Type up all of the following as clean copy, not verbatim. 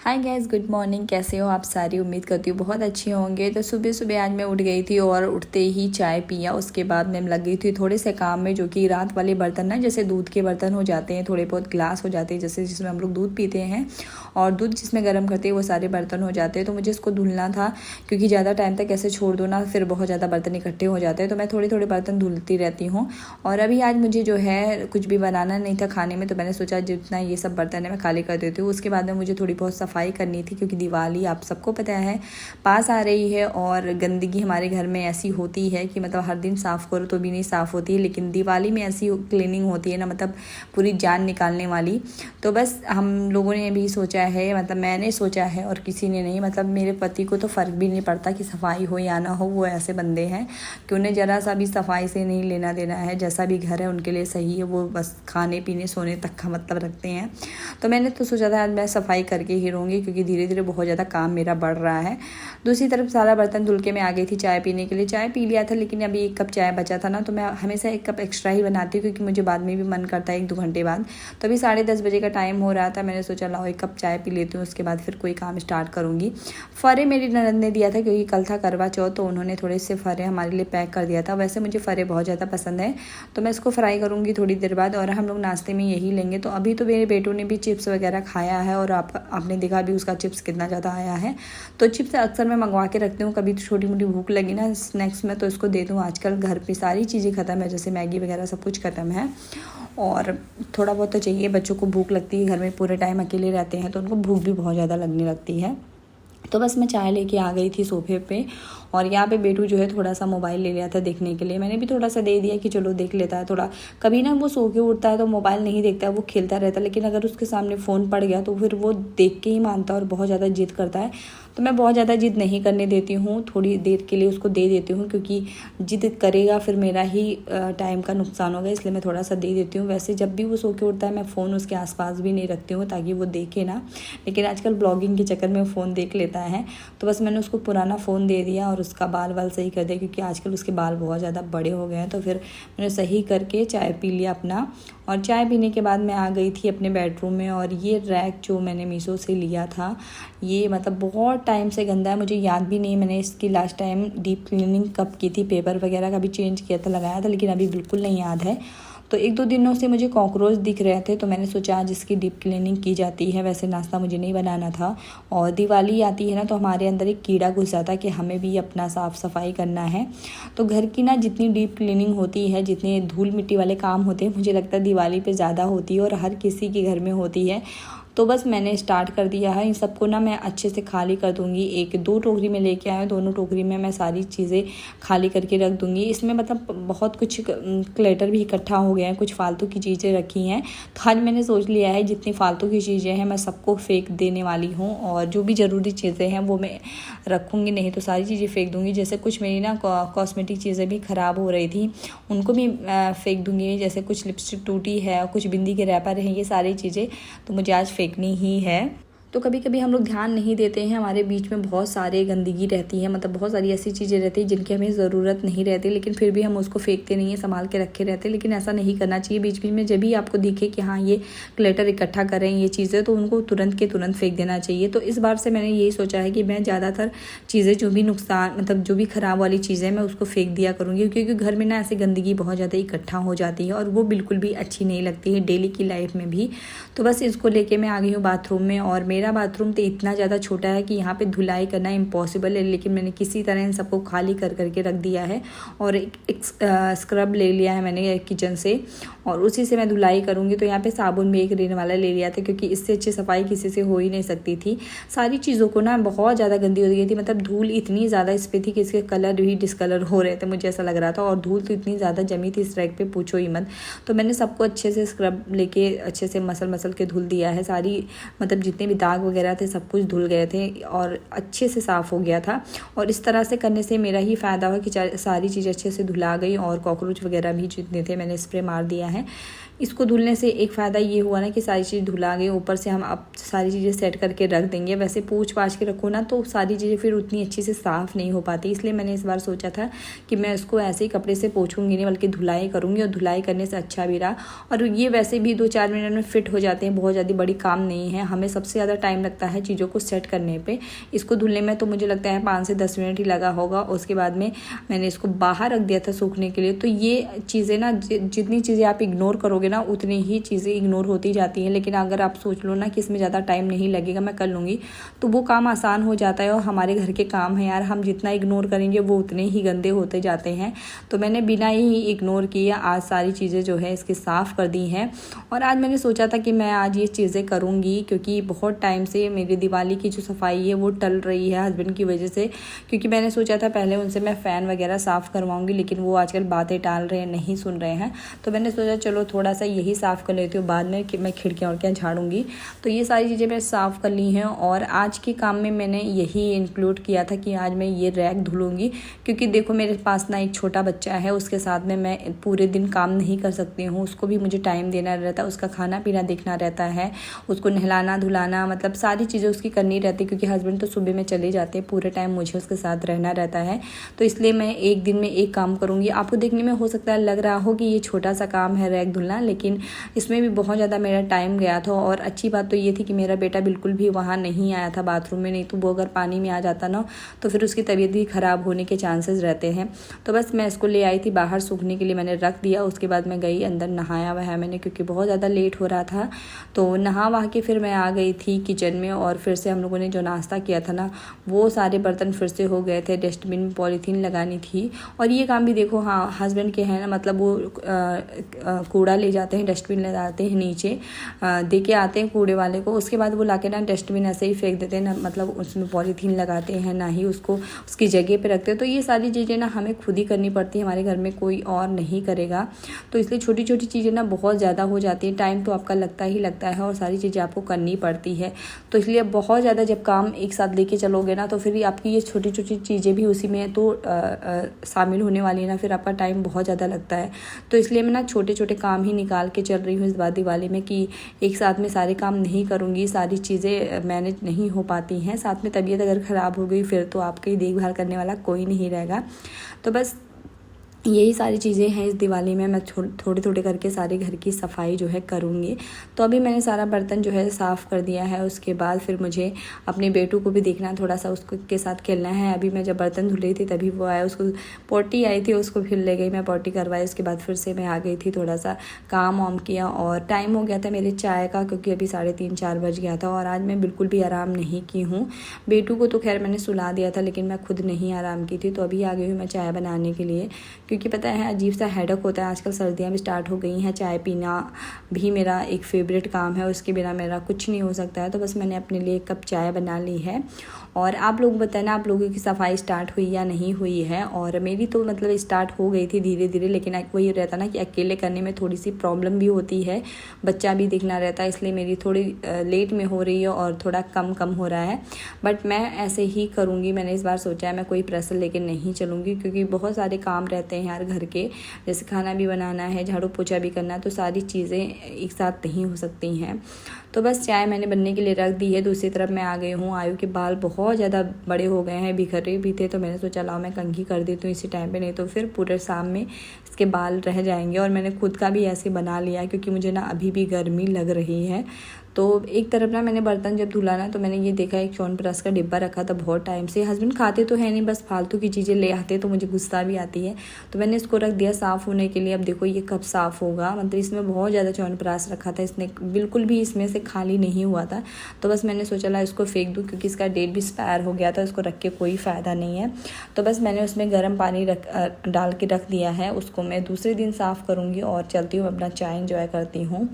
Hi guys, good morning. कैसे हो आप सारी? उम्मीद करती हूँ बहुत अच्छे होंगे। तो सुबह सुबह आज मैं उठ गई थी और उठते ही चाय पिया। उसके बाद मैं लग गई थी थोड़े से काम में, जो कि रात वाले बर्तन ना, जैसे दूध के बर्तन हो जाते हैं, थोड़े बहुत ग्लास हो जाते हैं, जैसे जिसमें हम लोग दूध पीते हैं और दूध जिसमें गर्म करते हैं, वो सारे बर्तन हो जाते हैं। तो मुझे इसको धुलना था, क्योंकि ज़्यादा टाइम तक ऐसे छोड़ दो ना, फिर बहुत ज़्यादा बर्तन इकट्ठे हो जाते हैं। तो मैं थोड़े थोड़े बर्तन धुलती रहती हूँ। और अभी आज मुझे जो है कुछ भी बनाना नहीं था खाने में, तो मैंने सोचा जितना ये सब बर्तन है मैं खाली कर देती हूँ। उसके बाद में मुझे थोड़ी बहुत सफाई करनी थी, क्योंकि दिवाली आप सबको पता है पास आ रही है। और गंदगी हमारे घर में ऐसी होती है कि मतलब हर दिन साफ़ करो तो भी नहीं साफ़ होती है, लेकिन दिवाली में ऐसी क्लीनिंग होती है ना, मतलब पूरी जान निकालने वाली। तो बस हम लोगों ने भी सोचा है, मतलब मैंने सोचा है और किसी ने नहीं। मतलब मेरे पति को तो फ़र्क भी नहीं पड़ता कि सफाई हो या ना हो, वो ऐसे बंदे हैं कि उन्हें ज़रा सा भी सफाई से नहीं लेना देना है। जैसा भी घर है उनके लिए सही है, वो बस खाने पीने सोने तक का मतलब रखते हैं। तो मैंने तो सोचा था आज मैं सफाई करके ही रहूँगी, क्योंकि धीरे धीरे बहुत ज़्यादा काम मेरा बढ़ रहा है। दूसरी तरफ सारा बर्तन धुल के मैं आ गई थी चाय पीने के लिए। चाय पी लिया था, लेकिन अभी 1 कप चाय बचा था ना, तो मैं हमेशा 1 कप एक्स्ट्रा ही बनाती हूँ, क्योंकि मुझे बाद में भी मन करता है 1-2 घंटे बाद। तो अभी 10:30 बजे का टाइम हो रहा था, मैंने सोचा लाओ 1 कप चाय पी लेती हूँ, उसके बाद फिर कोई काम स्टार्ट करूँगी। फ़रे मेरी ननद ने दिया था, क्योंकि कल था करवा चौथ, तो उन्होंने थोड़े से फ़रे हमारे लिए पैक कर दिया था। वैसे मुझे फ़रे बहुत ज़्यादा पसंद है, तो मैं इसको फ्राई करूँगी थोड़ी देर बाद, और हम लोग नाश्ते में यही लेंगे। तो अभी तो मेरे बेटों ने भी चिप्स वगैरह खाया है, और आपने देखा भी उसका चिप्स कितना ज़्यादा आया है। तो चिप्स अक्सर मैं मंगवा के रखती हूँ, कभी छोटी मोटी भूख लगी ना स्नैक्स में तो इसको दे दूँ। आजकल घर पे सारी चीज़ें ख़त्म है, जैसे मैगी वगैरह सब कुछ ख़त्म है, और थोड़ा बहुत तो चाहिए। बच्चों को भूख लगती है, घर में पूरे टाइम अकेले रहते हैं तो उनको भूख भी बहुत ज़्यादा लगने लगती है। तो बस मैं चाय लेके आ गई थी सोफे पे, और यहाँ पे बेटू जो है थोड़ा सा मोबाइल ले लिया था देखने के लिए। मैंने भी थोड़ा सा दे दिया कि चलो देख लेता है थोड़ा। कभी ना वो सो के उठता है तो मोबाइल नहीं देखता है, वो खेलता रहता है, लेकिन अगर उसके सामने फ़ोन पड़ गया तो फिर वो देख के ही मानता है और बहुत ज़्यादा जिद करता है। तो मैं बहुत ज़्यादा जिद नहीं करने देती हूँ, थोड़ी देर के लिए उसको दे देती हूँ, क्योंकि जिद करेगा फिर मेरा ही टाइम का नुकसान होगा, इसलिए मैं थोड़ा सा दे देती हूँ। वैसे जब भी वो सो के उठता है मैं फ़ोन उसके आसपास भी नहीं रखती हूँ, ताकि वो देखे ना, लेकिन आजकल ब्लॉगिंग के चक्कर में फ़ोन देख लेता है। तो बस मैंने उसको पुराना फ़ोन दे दिया और उसका बाल वाल सही कर दिया, क्योंकि आजकल उसके बाल बहुत ज़्यादा बड़े हो गए हैं। तो फिर मैंने सही करके चाय पी लिया अपना, और चाय पीने के बाद मैं आ गई थी अपने बेडरूम में। और ये रैक जो मैंने मीशो से लिया था, ये मतलब बहुत टाइम से गंदा है, मुझे याद भी नहीं मैंने इसकी लास्ट टाइम डीप क्लीनिंग कब की थी। पेपर वगैरह का भी चेंज किया था, लगाया था, लेकिन अभी बिल्कुल नहीं याद है। तो 1-2 दिनों से मुझे कॉकरोच दिख रहे थे, तो मैंने सोचा आज इसकी डीप क्लीनिंग की जाती है। वैसे नाश्ता मुझे नहीं बनाना था, और दिवाली आती है ना, तो हमारे अंदर एक कीड़ा घुस जाता है कि हमें भी अपना साफ़ सफाई करना है। तो घर की ना जितनी डीप क्लीनिंग होती है, जितने धूल मिट्टी वाले काम होते हैं, मुझे लगता है दिवाली पे ज़्यादा होती है, और हर किसी के घर में होती है। तो बस मैंने स्टार्ट कर दिया है। इन सबको ना मैं अच्छे से खाली कर दूँगी। 1-2 टोकरी में लेके आए, दोनों टोकरी में मैं सारी चीज़ें खाली करके रख दूँगी। इसमें मतलब बहुत कुछ क्लटर भी इकट्ठा हो गया है, कुछ फालतू की चीज़ें रखी हैं। तो आज मैंने सोच लिया है जितनी फालतू की चीज़ें हैं मैं सबको फेंक देने वाली हूँ, और जो भी ज़रूरी चीज़ें हैं वो मैं रखूँगी, नहीं तो सारी चीज़ें फेंक दूँगी। जैसे कुछ मेरी ना कॉस्मेटिक चीज़ें भी ख़राब हो रही थी, उनको भी फेंक दूँगी। जैसे कुछ लिपस्टिक टूटी है, कुछ बिंदी के रैपर हैं, ये सारी चीज़ें तो मुझे आज फेंकनी ही है। तो कभी कभी हम लोग ध्यान नहीं देते हैं, हमारे बीच में बहुत सारे गंदगी रहती है, मतलब बहुत सारी ऐसी चीज़ें रहती हैं जिनकी हमें ज़रूरत नहीं रहती, लेकिन फिर भी हम उसको फेंकते नहीं है, संभाल के रखे रहते हैं। लेकिन ऐसा नहीं करना चाहिए। बीच बीच में जब भी आपको दिखे कि हाँ ये क्लटर इकट्ठा कर रहे हैं ये चीज़ें, तो उनको तुरंत के तुरंत फेंक देना चाहिए। तो इस बार से मैंने यही सोचा है कि मैं ज़्यादातर चीज़ें जो भी नुकसान, मतलब जो भी ख़राब वाली चीज़ें मैं उसको फेंक दिया करूँगी, क्योंकि घर में ना ऐसी गंदगी बहुत ज़्यादा इकट्ठा हो जाती है, और वो बिल्कुल भी अच्छी नहीं लगती है डेली की लाइफ में भी। तो बस इसको लेके मैं आ गई हूँ बाथरूम में, और मेरा बाथरूम तो इतना ज़्यादा छोटा है कि यहाँ पे धुलाई करना इम्पॉसिबल है, लेकिन मैंने किसी तरह इन सबको खाली कर करके रख दिया है। और एक स्क्रब ले लिया है मैंने किचन से, और उसी से मैं धुलाई करूँगी। तो यहाँ पे साबुन भी एक रेन वाला ले लिया था, क्योंकि इससे अच्छी सफाई किसी से हो ही नहीं सकती थी। सारी चीज़ों को ना बहुत ज़्यादा गंदी हो गई थी, मतलब धूल इतनी ज़्यादा इस पर थी कि इसके कलर भी डिसकलर हो रहे थे, मुझे ऐसा लग रहा था। और धूल तो इतनी ज़्यादा जमी थी इस रैक पे, पूछो ही मत। तो मैंने सबको अच्छे से स्क्रब लेके अच्छे से मसल के धुल दिया है। सारी मतलब जितने भी दाग वगैरह थे सब कुछ धुल गए थे, और अच्छे से साफ़ हो गया था। और इस तरह से करने से मेरा ही फ़ायदा हुआ कि सारी चीज़ें अच्छे से धुला गई, और कॉकरोच वगैरह भी जितने थे मैंने स्प्रे मार दिया है। इसको धुलने से एक फ़ायदा ये हुआ ना कि सारी चीज़ धुला गई, ऊपर से हम अब सारी चीज़ें सेट करके रख देंगे। वैसे पूछ पाछ के रखो ना तो सारी चीज़ें फिर उतनी अच्छी से साफ़ नहीं हो पाती, इसलिए मैंने इस बार सोचा था कि मैं इसको ऐसे ही कपड़े से पोंछूंगी नहीं बल्कि धुलाई करूँगी, और धुलाई करने से अच्छा भी रहा। और ये वैसे भी 2-4 मिनट में फिट हो जाते हैं, बहुत ज़्यादा बड़ी काम नहीं है। हमें सबसे ज़्यादा टाइम लगता है चीज़ों को सेट करने पर। इसको धुलने में तो मुझे लगता है 5 से 10 मिनट ही लगा होगा। उसके बाद में मैंने इसको बाहर रख दिया था सूखने के लिए। तो ये चीज़ें ना जितनी चीज़ें आप इग्नोर करोगे ना उतनी ही चीज़ें इग्नोर होती जाती हैं। लेकिन अगर आप सोच लो ना कि इसमें ज़्यादा टाइम नहीं लगेगा, मैं कर लूँगी, तो वो काम आसान हो जाता है। और हमारे घर के काम है यार, हम जितना इग्नोर करेंगे वो उतने ही गंदे होते जाते हैं। तो मैंने बिना ही इग्नोर किए आज सारी चीज़ें जो है इसकी साफ़ कर दी हैं। और आज मैंने सोचा था कि मैं आज ये चीज़ें करूँगी, क्योंकि बहुत टाइम से मेरी दिवाली की जो सफाई है वो टल रही है हस्बैंड की वजह से। क्योंकि मैंने सोचा था पहले उनसे मैं फ़ैन वगैरह साफ़ करवाऊँगी, लेकिन वो आजकल बातें टाल रहे हैं, नहीं सुन रहे हैं। तो मैंने सोचा चलो थोड़ा सा यही साफ़ कर लेती हूँ, बाद में कि मैं खिड़कियाँ और झाड़ूंगी। तो ये सारी चीज़ें मैं साफ़ कर ली हैं। और आज के काम में मैंने यही इंक्लूड किया था कि आज मैं ये रैक धुलूँगी, क्योंकि देखो मेरे पास ना एक छोटा बच्चा है, उसके साथ में मैं पूरे दिन काम नहीं कर सकती हूँ। उसको भी मुझे टाइम देना रहता है, उसका खाना पीना देखना रहता है, उसको नहलाना धुलाना, मतलब सारी चीज़ें उसकी करनी रहती है। क्योंकि हस्बैंड तो सुबह में चले जाते हैं, पूरे टाइम मुझे उसके साथ रहना रहता है। तो इसलिए मैं एक दिन में एक काम करूँगी। आपको देखने में हो सकता है लग रहा हो कि ये छोटा सा काम है रैक धुलना, लेकिन इसमें भी बहुत ज़्यादा मेरा टाइम गया था। और अच्छी बात तो ये थी कि मेरा बेटा बिल्कुल भी वहाँ नहीं आया था बाथरूम में, नहीं तो वो अगर पानी में आ जाता ना तो फिर उसकी तबीयत भी ख़राब होने के चांसेस रहते हैं। तो बस मैं इसको ले आई थी बाहर सूखने के लिए, मैंने रख दिया। उसके बाद मैं गई अंदर, नहाया वहा मैंने, क्योंकि बहुत ज़्यादा लेट हो रहा था। तो नहा वहा के फिर मैं आ गई थी किचन में। और फिर से हम लोगों ने जो नाश्ता किया था ना वो सारे बर्तन फिर से हो गए थे, डस्टबिन में पॉलीथीन लगानी थी। और ये काम भी देखो हाँ हस्बैंड के हैं ना, मतलब वो कूड़ा ले जाते हैं, डस्टबिन ले जाते हैं नीचे, दे के आते हैं कूड़े वाले को। उसके बाद वो लाके ना डस्टबिन ऐसे ही फेंक देते हैं ना, मतलब उसमें पॉलीथीन लगाते हैं ना ही उसको उसकी जगह पे रखते हैं। तो ये सारी चीज़ें ना हमें खुद ही करनी पड़ती है, हमारे घर में कोई और नहीं करेगा। तो इसलिए छोटी छोटी चीज़ें ना बहुत ज़्यादा हो जाती है, टाइम तो आपका लगता ही लगता है और सारी चीज़ें आपको करनी पड़ती है। तो इसलिए बहुत ज़्यादा जब काम एक साथ लेके चलोगे ना तो फिर आपकी ये छोटी छोटी चीज़ें भी उसी में तो शामिल होने वाली है ना, फिर आपका टाइम बहुत ज़्यादा लगता है। तो इसलिए मैं ना छोटे छोटे काम ही निकाल के चल रही हूँ इस बार दिवाली में, कि एक साथ में सारे काम नहीं करूँगी, सारी चीज़ें मैनेज नहीं हो पाती हैं। साथ में तबीयत अगर ख़राब हो गई फिर तो आपकी देखभाल करने वाला कोई नहीं रहेगा। तो बस यही सारी चीज़ें हैं इस दिवाली में, मैं थोड़े थोड़े करके सारे घर की सफाई जो है करूँगी। तो अभी मैंने सारा बर्तन जो है साफ़ कर दिया है। उसके बाद फिर मुझे अपने बेटू को भी देखना, थोड़ा सा उसको के साथ खेलना है। अभी मैं जब बर्तन धुल रही थी तभी वो आया, उसको पोटी आई थी, उसको फिर ले गई, मैं पोटी करवाई। उसके बाद फिर से मैं आ गई थी, थोड़ा सा काम वाम किया और टाइम हो गया था मेरे चाय का, क्योंकि अभी 3:30-4 बज गया था। और आज मैं बिल्कुल भी आराम नहीं की हूँ। बेटू को तो खैर मैंने सुला दिया था, लेकिन मैं खुद नहीं आराम की थी। तो अभी आ गई हूँ मैं चाय बनाने के लिए, क्योंकि पता है अजीब सा हेडेक होता है। आजकल सर्दियाँ भी स्टार्ट हो गई हैं, चाय पीना भी मेरा एक फेवरेट काम है, उसके बिना मेरा कुछ नहीं हो सकता है। तो बस मैंने अपने लिए 1 कप चाय बना ली है। और आप लोग बताना आप लोगों की सफाई स्टार्ट हुई या नहीं हुई है। और मेरी तो मतलब स्टार्ट हो गई थी धीरे धीरे, लेकिन वही रहता ना कि अकेले करने में थोड़ी सी प्रॉब्लम भी होती है, बच्चा भी देखना रहता है, इसलिए मेरी थोड़ी लेट में हो रही है और थोड़ा कम हो रहा है। बट मैं ऐसे ही करूँगी, मैंने इस बार सोचा है मैं कोई प्रेशर लेके नहीं चलूँगी, क्योंकि बहुत सारे काम रहते हैं यार घर के, जैसे खाना भी बनाना है, झाड़ू पोछा भी करना है, तो सारी चीज़ें एक साथ नहीं हो सकती हैं। तो बस चाय मैंने बनने के लिए रख दी है। दूसरी तरफ मैं आ गई हूँ, आयु के बाल बहुत ज़्यादा बड़े हो गए हैं, बिखरे भी थे, तो मैंने सोचा लाओ मैं कंघी कर देती हूँ इसी टाइम पे, नहीं तो फिर पूरे शाम में इसके बाल रह जाएंगे। और मैंने खुद का भी ऐसे बना लिया, क्योंकि मुझे ना अभी भी गर्मी लग रही है। तो एक तरफ ना मैंने बर्तन जब धुला ना तो मैंने ये देखा एक च्यवनप्राश का डिब्बा रखा था बहुत टाइम से। हस्बैंड खाते तो है नहीं, बस फालतू की चीज़ें ले आते, तो मुझे गुस्सा भी आती है। तो मैंने इसको रख दिया साफ़ होने के लिए। अब देखो ये कब साफ़ होगा, मतलब इसमें बहुत ज़्यादा च्यवनप्राश रखा था, इसने बिल्कुल भी इसमें से खाली नहीं हुआ था। तो बस मैंने सोचा ला इसको फेंक दूँ, क्योंकि इसका डेट भी एक्सपायर हो गया था, इसको रख के कोई फ़ायदा नहीं है। तो बस मैंने उसमें गर्म पानी डाल के रख दिया है, उसको मैं दूसरे दिन साफ़ करूँगी और चलती हूँ अपना चाय एंजॉय करती हूँ।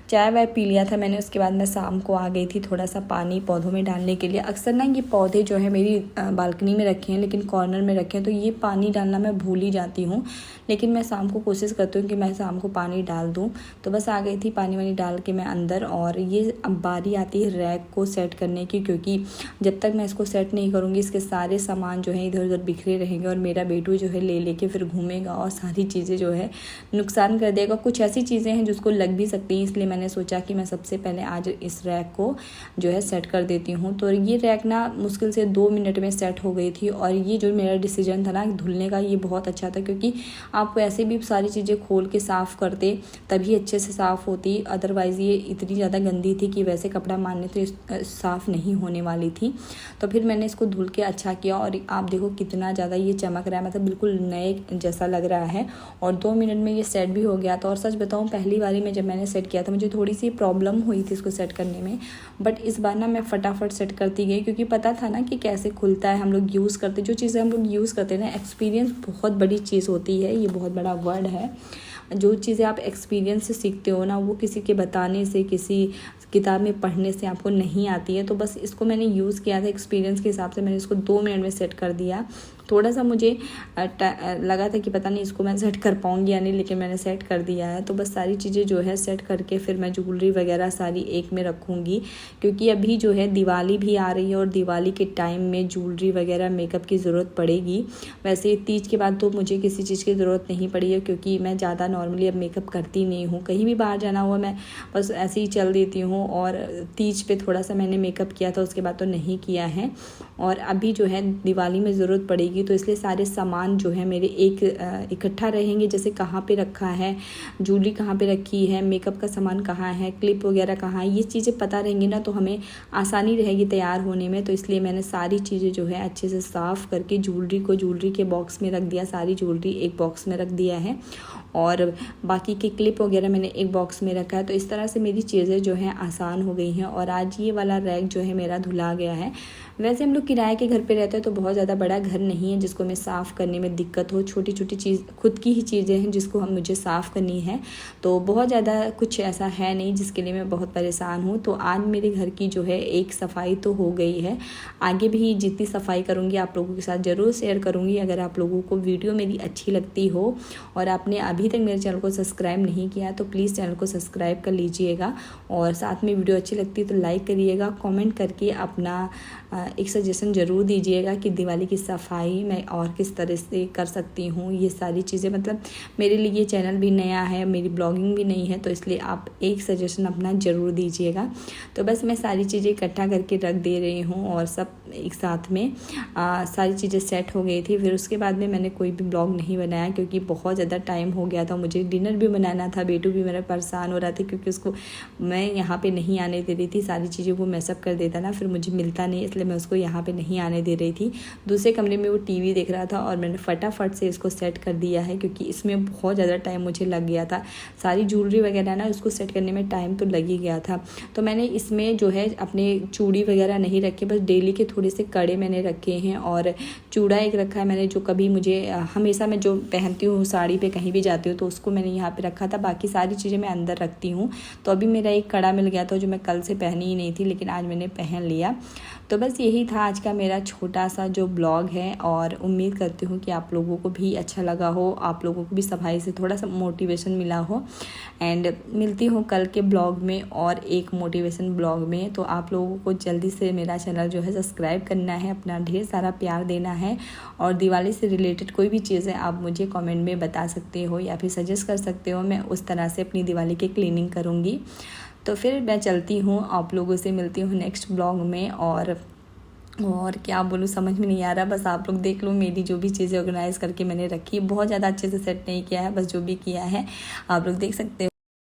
चाय वाय पी लिया था मैंने। उसके बाद मैं शाम को आ गई थी थोड़ा सा पानी पौधों में डालने के लिए। अक्सर ना ये पौधे जो है मेरी बालकनी में रखे हैं, लेकिन कॉर्नर में रखे हैं, तो ये पानी डालना मैं भूल ही जाती हूँ। लेकिन मैं शाम को कोशिश करती हूँ कि मैं शाम को पानी डाल दूँ। तो बस आ गई थी पानी वानी डाल के मैं अंदर। और ये अब बारी आती है रैक को सेट करने की, क्योंकि जब तक मैं इसको सेट नहीं करूँगी इसके सारे सामान जो है इधर उधर बिखरे रहेंगे और मेरा बेटू जो है ले लेके फिर घूमेगा और सारी चीज़ें जो है नुकसान कर देगा। कुछ ऐसी चीज़ें हैं जिसको लग भी सकती हैं, इसलिए मैंने सोचा कि मैं सबसे पहले आज इस रैक को जो है सेट कर देती हूँ। तो ये रैक ना मुश्किल से 2 मिनट में सेट हो गई थी। और ये जो मेरा डिसीजन था ना धुलने का, ये बहुत अच्छा था, क्योंकि आप वैसे भी सारी चीज़ें खोल के साफ़ करते तभी अच्छे से साफ़ होती। अदरवाइज़ ये इतनी ज़्यादा गंदी थी कि वैसे कपड़ा मारने से साफ़ नहीं होने वाली थी। तो फिर मैंने इसको धुल के अच्छा किया और आप देखो कितना ज़्यादा ये चमक रहा है, मतलब बिल्कुल नए जैसा लग रहा है। और 2 मिनट में ये सेट भी हो गया था। और सच बताऊँ पहली बारी में जब मैंने सेट किया था मुझे थोड़ी सी प्रॉब्लम हुई थी इसको सेट करने में, बट इस बार ना मैं फटाफट सेट करती गई, क्योंकि पता था ना कि कैसे खुलता है। हम लोग यूज़ करते, जो चीज़ें हम लोग यूज़ करते हैं ना, एक्सपीरियंस बहुत बड़ी चीज़ होती है। ये बहुत बड़ा वर्ड है। जो चीज़ें आप एक्सपीरियंस से सीखते हो ना, वो किसी के बताने से, किसी किताब में पढ़ने से आपको नहीं आती है। तो बस इसको मैंने यूज़ किया था एक्सपीरियंस के हिसाब से, मैंने इसको 2 मिनट में सेट कर दिया। थोड़ा सा मुझे लगा था कि पता नहीं इसको मैं सेट कर पाऊँगी या नहीं, लेकिन मैंने सेट कर दिया है। तो बस सारी चीज़ें जो है सेट करके फिर मैं ज्वेलरी वगैरह सारी एक में रखूँगी, क्योंकि अभी जो है दिवाली भी आ रही है और दिवाली के टाइम में ज्वेलरी वगैरह मेकअप की ज़रूरत पड़ेगी। वैसे तीज के बाद तो मुझे किसी चीज़ की ज़रूरत नहीं पड़ी है, क्योंकि मैं ज़्यादा नॉर्मली अब मेकअप करती नहीं हूँ। कहीं भी बाहर जाना हुआ मैं बस ऐसे ही चल देती हूँ। और तीज पे थोड़ा सा मैंने मेकअप किया था, उसके बाद तो नहीं किया है। और अभी जो है दिवाली में ज़रूरत पड़ेगी, तो इसलिए सारे सामान जो है मेरे एक इकट्ठा रहेंगे। जैसे कहाँ पे रखा है ज्वेलरी, कहाँ पे रखी है, मेकअप का सामान कहाँ है, क्लिप वगैरह कहाँ है, ये चीज़ें पता रहेंगी ना, तो हमें आसानी रहेगी तैयार होने में। तो इसलिए मैंने सारी चीज़ें जो है अच्छे से साफ़ करके ज्वेलरी को ज्वेलरी के बॉक्स में रख दिया। सारी ज्वेलरी एक बॉक्स में रख दिया है और बाकी के क्लिप वगैरह मैंने एक बॉक्स में रखा है। तो इस तरह से मेरी चीज़ें जो हैं आसान हो गई हैं। और आज ये वाला रैक जो है मेरा धुला गया है। वैसे हम लोग किराए के घर पे रहते हैं, तो बहुत ज़्यादा बड़ा घर नहीं है जिसको मैं साफ़ करने में दिक्कत हो। छोटी छोटी चीज़ खुद की ही चीज़ें हैं जिसको मुझे साफ़ करनी है, तो बहुत ज़्यादा कुछ ऐसा है नहीं जिसके लिए मैं बहुत परेशान हूँ। तो आज मेरे घर की जो है एक सफाई तो हो गई है। आगे भी जितनी सफाई करूँगी आप लोगों के साथ ज़रूर शेयर करूँगी। अगर आप लोगों को वीडियो मेरी अच्छी लगती हो और आपने अभी तक मेरे चैनल को सब्सक्राइब नहीं किया, तो प्लीज़ चैनल को सब्सक्राइब कर लीजिएगा। और साथ में वीडियो अच्छी लगती है तो लाइक करिएगा। कमेंट करके अपना एक सजेशन ज़रूर दीजिएगा कि दिवाली की सफाई मैं और किस तरह से कर सकती हूँ। ये सारी चीज़ें, मतलब मेरे लिए ये चैनल भी नया है, मेरी ब्लॉगिंग भी नहीं है, तो इसलिए आप एक सजेशन अपना ज़रूर दीजिएगा। तो बस मैं सारी चीज़ें इकट्ठा करके रख दे रही हूँ और सब एक साथ में सारी चीज़ें सेट हो गई थी। फिर उसके बाद में मैंने कोई भी ब्लॉग नहीं बनाया, क्योंकि बहुत ज़्यादा टाइम हो गया था। मुझे डिनर भी बनाना था, बेटू भी मेरा परेशान हो रहा था, क्योंकि उसको मैं यहाँ पे नहीं आने दे रही थी। सारी चीज़ें वो मैसअप कर देता ना, फिर मुझे मिलता नहीं, इसलिए मैं उसको यहाँ पे नहीं आने दे रही थी। दूसरे कमरे में वो टीवी देख रहा था और मैंने फटाफट से इसको सेट कर दिया है, क्योंकि इसमें बहुत ज़्यादा टाइम मुझे लग गया था। सारी ज्वेलरी वगैरह ना उसको सेट करने में टाइम तो लग ही गया था। तो मैंने इसमें जो है अपने चूड़ी वगैरह नहीं रखे, बस डेली के थोड़े से कड़े मैंने रखे हैं और चूड़ा एक रखा है मैंने, जो कभी मुझे हमेशा मैं जो पहनती हूँ साड़ी पे कहीं भी जाती हूँ तो उसको मैंने यहाँ पे रखा था। बाकी सारी चीज़ें मैं अंदर रखती हूँ। तो अभी मेरा एक कड़ा मिल गया था जो मैं कल से पहनी ही नहीं थी, लेकिन आज मैंने पहन लिया। तो बस यही था आज का मेरा छोटा सा जो ब्लॉग है, और उम्मीद करती हूँ कि आप लोगों को भी अच्छा लगा हो, आप लोगों को भी सफाई से थोड़ा सा मोटिवेशन मिला हो। एंड मिलती हूँ कल के ब्लॉग में और एक मोटिवेशन ब्लॉग में। तो आप लोगों को जल्दी से मेरा चैनल जो है सब्सक्राइब करना है, अपना ढेर सारा प्यार देना है। और दिवाली से रिलेटेड कोई भी चीज़ें आप मुझे कमेंट में बता सकते हो या फिर सजेस्ट कर सकते हो, मैं उस तरह से अपनी दिवाली की क्लीनिंग करूँगी। तो फिर मैं चलती हूँ, आप लोगों से मिलती हूँ नेक्स्ट ब्लॉग में। और क्या बोलूँ समझ में नहीं आ रहा, बस आप लोग देख लो मेरी जो भी चीज़ें ऑर्गेनाइज़ करके मैंने रखी है। बहुत ज़्यादा अच्छे से सेट नहीं किया है, बस जो भी किया है आप लोग देख सकते हो।